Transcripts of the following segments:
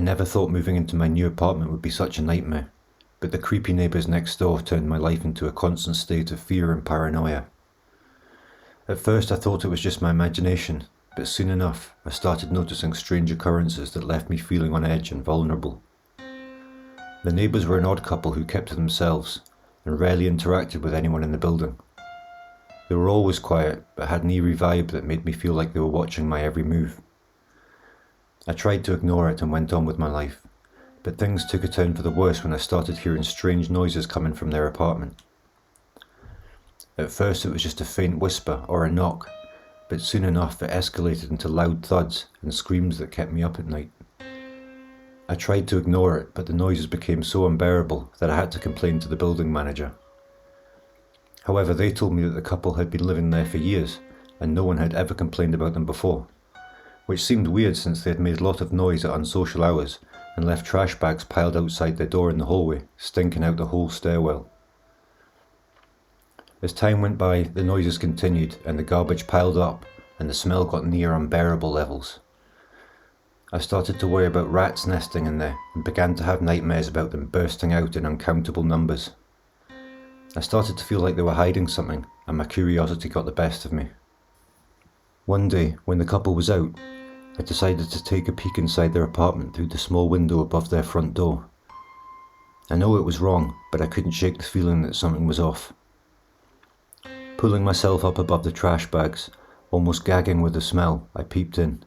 I never thought moving into my new apartment would be such a nightmare, but the creepy neighbours next door turned my life into a constant state of fear and paranoia. At first I thought it was just my imagination, but soon enough I started noticing strange occurrences that left me feeling on edge and vulnerable. The neighbours were an odd couple who kept to themselves and rarely interacted with anyone in the building. They were always quiet, but had an eerie vibe that made me feel like they were watching my every move. I tried to ignore it and went on with my life, but things took a turn for the worse when I started hearing strange noises coming from their apartment. At first it was just a faint whisper or a knock, but soon enough it escalated into loud thuds and screams that kept me up at night. I tried to ignore it, but the noises became so unbearable that I had to complain to the building manager. However, they told me that the couple had been living there for years and no one had ever complained about them before, which seemed weird since they had made a lot of noise at unsocial hours and left trash bags piled outside their door in the hallway, stinking out the whole stairwell. As time went by, the noises continued and the garbage piled up and the smell got near unbearable levels. I started to worry about rats nesting in there and began to have nightmares about them bursting out in uncountable numbers. I started to feel like they were hiding something and my curiosity got the best of me. One day, when the couple was out, I decided to take a peek inside their apartment through the small window above their front door. I know it was wrong, but I couldn't shake the feeling that something was off. Pulling myself up above the trash bags, almost gagging with the smell, I peeped in.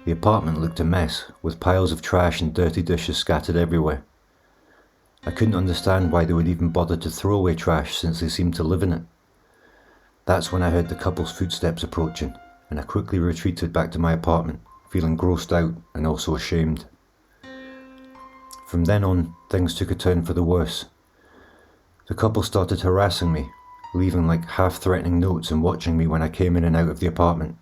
The apartment looked a mess, with piles of trash and dirty dishes scattered everywhere. I couldn't understand why they would even bother to throw away trash since they seemed to live in it. That's when I heard the couple's footsteps approaching, and I quickly retreated back to my apartment, feeling grossed out and also ashamed. From then on, things took a turn for the worse. The couple started harassing me, leaving like half-threatening notes and watching me when I came in and out of the apartment.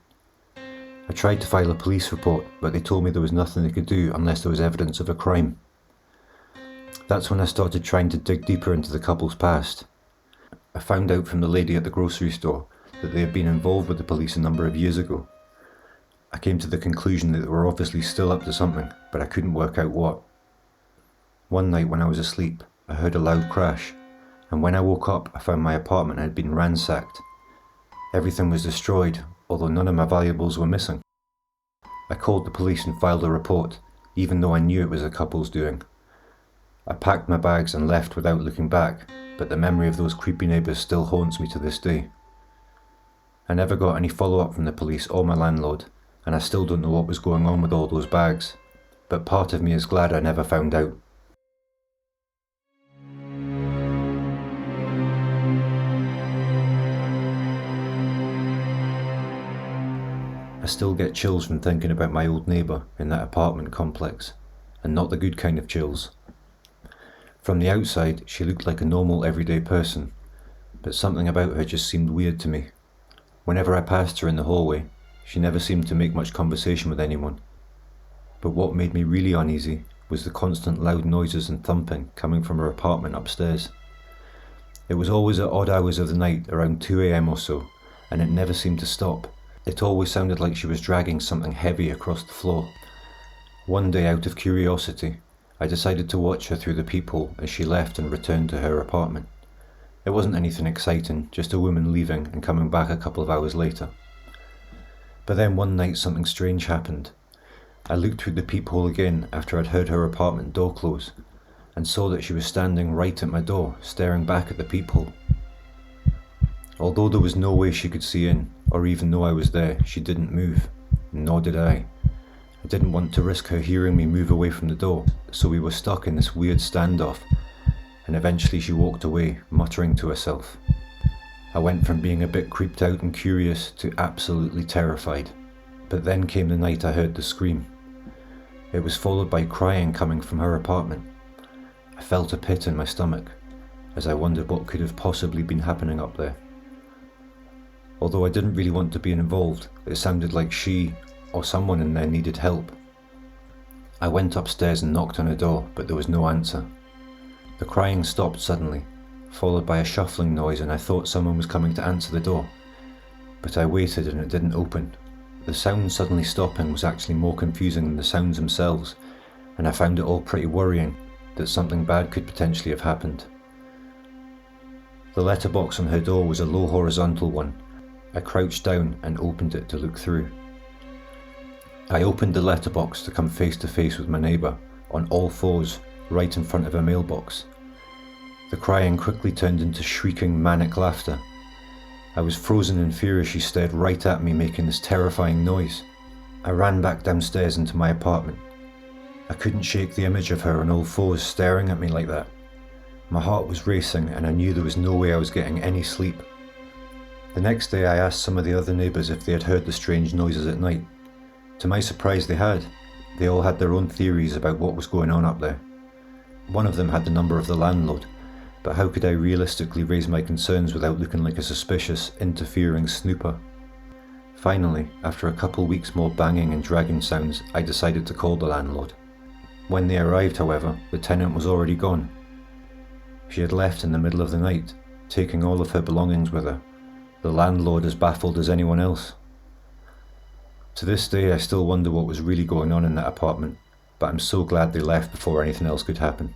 I tried to file a police report, but they told me there was nothing they could do unless there was evidence of a crime. That's when I started trying to dig deeper into the couple's past. I found out from the lady at the grocery store that they had been involved with the police a number of years ago. I came to the conclusion that they were obviously still up to something, but I couldn't work out what. One night when I was asleep, I heard a loud crash, and when I woke up I found my apartment had been ransacked. Everything was destroyed, although none of my valuables were missing. I called the police and filed a report, even though I knew it was the couple's doing. I packed my bags and left without looking back, but the memory of those creepy neighbours still haunts me to this day. I never got any follow-up from the police or my landlord, and I still don't know what was going on with all those bags, but part of me is glad I never found out. I still get chills from thinking about my old neighbour in that apartment complex, and not the good kind of chills. From the outside, she looked like a normal everyday person, but something about her just seemed weird to me. Whenever I passed her in the hallway, she never seemed to make much conversation with anyone. But what made me really uneasy was the constant loud noises and thumping coming from her apartment upstairs. It was always at odd hours of the night, around 2 AM or so, and it never seemed to stop. It always sounded like she was dragging something heavy across the floor. One day, out of curiosity, I decided to watch her through the peephole as she left and returned to her apartment. It wasn't anything exciting, just a woman leaving and coming back a couple of hours later. But then one night something strange happened. I looked through the peephole again after I'd heard her apartment door close, and saw that she was standing right at my door, staring back at the peephole. Although there was no way she could see in, or even know I was there, she didn't move, nor did I. I didn't want to risk her hearing me move away from the door, so we were stuck in this weird standoff, and eventually she walked away, muttering to herself. I went from being a bit creeped out and curious to absolutely terrified. But then came the night I heard the scream. It was followed by crying coming from her apartment. I felt a pit in my stomach, as I wondered what could have possibly been happening up there. Although I didn't really want to be involved, it sounded like she, or someone in there, needed help. I went upstairs and knocked on her door, but there was no answer. The crying stopped suddenly, followed by a shuffling noise, and I thought someone was coming to answer the door. But I waited and it didn't open. The sound suddenly stopping was actually more confusing than the sounds themselves, and I found it all pretty worrying that something bad could potentially have happened. The letterbox on her door was a low horizontal one. I crouched down and opened it to look through. I opened the letterbox to come face to face with my neighbour, on all fours, right in front of her mailbox. The crying quickly turned into shrieking, manic laughter. I was frozen in fear as she stared right at me, making this terrifying noise. I ran back downstairs into my apartment. I couldn't shake the image of her on all fours staring at me like that. My heart was racing and I knew there was no way I was getting any sleep. The next day I asked some of the other neighbours if they had heard the strange noises at night. To my surprise they had. They all had their own theories about what was going on up there. One of them had the number of the landlord, but how could I realistically raise my concerns without looking like a suspicious, interfering snooper? Finally, after a couple weeks more banging and dragging sounds, I decided to call the landlord. When they arrived, however, the tenant was already gone. She had left in the middle of the night, taking all of her belongings with her. The landlord as baffled as anyone else. To this day I still wonder what was really going on in that apartment, but I'm so glad they left before anything else could happen.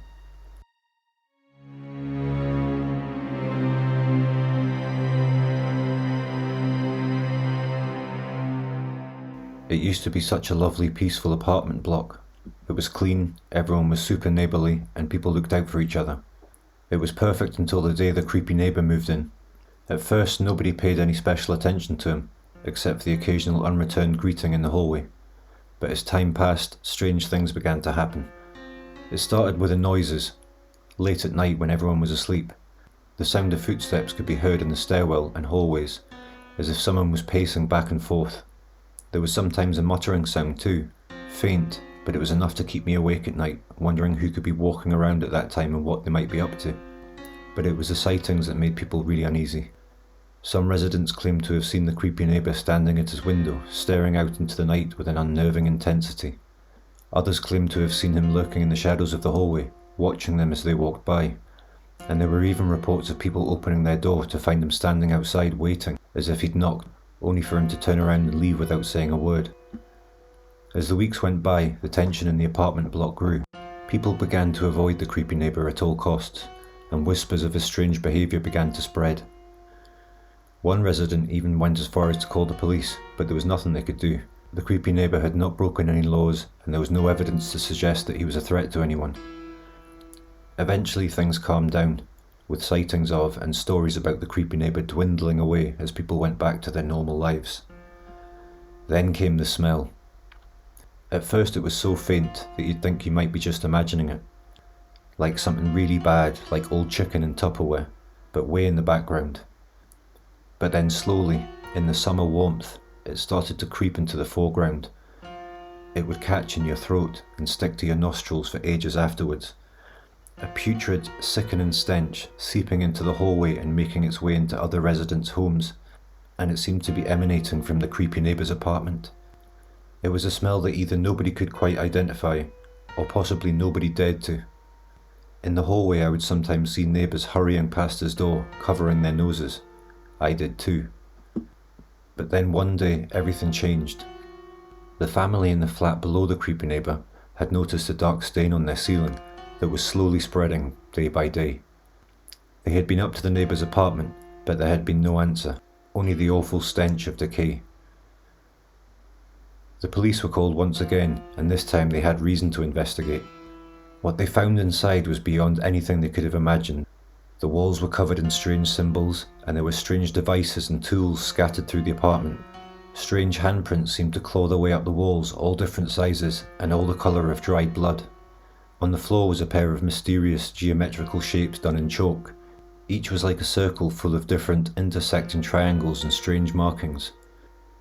It used to be such a lovely, peaceful apartment block. It was clean, everyone was super neighbourly, and people looked out for each other. It was perfect until the day the creepy neighbour moved in. At first nobody paid any special attention to him, except for the occasional unreturned greeting in the hallway. But as time passed, strange things began to happen. It started with the noises. Late at night when everyone was asleep, the sound of footsteps could be heard in the stairwell and hallways, as if someone was pacing back and forth. There was sometimes a muttering sound too, faint, but it was enough to keep me awake at night, wondering who could be walking around at that time and what they might be up to. But it was the sightings that made people really uneasy. Some residents claimed to have seen the creepy neighbour standing at his window, staring out into the night with an unnerving intensity. Others claimed to have seen him lurking in the shadows of the hallway, watching them as they walked by. And there were even reports of people opening their door to find him standing outside waiting, as if he'd knocked, only for him to turn around and leave without saying a word. As the weeks went by, the tension in the apartment block grew. People began to avoid the creepy neighbour at all costs, and whispers of his strange behaviour began to spread. One resident even went as far as to call the police, but there was nothing they could do. The creepy neighbour had not broken any laws, and there was no evidence to suggest that he was a threat to anyone. Eventually things calmed down, with sightings of and stories about the creepy neighbour dwindling away as people went back to their normal lives. Then came the smell. At first it was so faint that you'd think you might be just imagining it. Like something really bad, like old chicken in Tupperware, but way in the background. But then slowly, in the summer warmth, it started to creep into the foreground. It would catch in your throat and stick to your nostrils for ages afterwards. A putrid, sickening stench seeping into the hallway and making its way into other residents' homes, and it seemed to be emanating from the creepy neighbour's apartment. It was a smell that either nobody could quite identify, or possibly nobody dared to. In the hallway I would sometimes see neighbours hurrying past his door, covering their noses. I did too. But then one day everything changed. The family in the flat below the creepy neighbour had noticed a dark stain on their ceiling that was slowly spreading day by day. They had been up to the neighbour's apartment, but there had been no answer, only the awful stench of decay. The police were called once again, and this time they had reason to investigate. What they found inside was beyond anything they could have imagined. The walls were covered in strange symbols, and there were strange devices and tools scattered through the apartment. Strange handprints seemed to claw their way up the walls, all different sizes, and all the colour of dried blood. On the floor was a pair of mysterious geometrical shapes done in chalk. Each was like a circle full of different intersecting triangles and strange markings.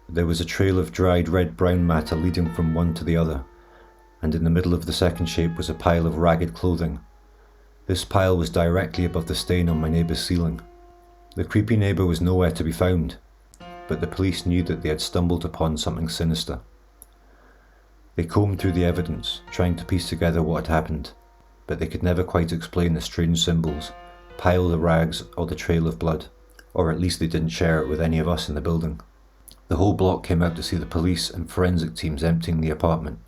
There was a trail of dried red-brown matter leading from one to the other, and in the middle of the second shape was a pile of ragged clothing. This pile was directly above the stain on my neighbour's ceiling. The creepy neighbour was nowhere to be found, but the police knew that they had stumbled upon something sinister. They combed through the evidence, trying to piece together what had happened, but they could never quite explain the strange symbols, pile of rags, or the trail of blood, or at least they didn't share it with any of us in the building. The whole block came out to see the police and forensic teams emptying the apartment,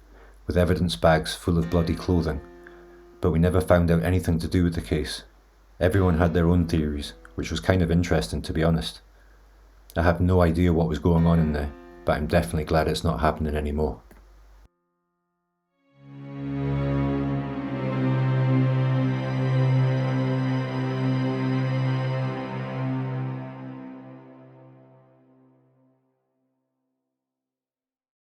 with evidence bags full of bloody clothing, but we never found out anything to do with the case. Everyone had their own theories, which was kind of interesting, to be honest. I have no idea what was going on in there, but I'm definitely glad it's not happening anymore.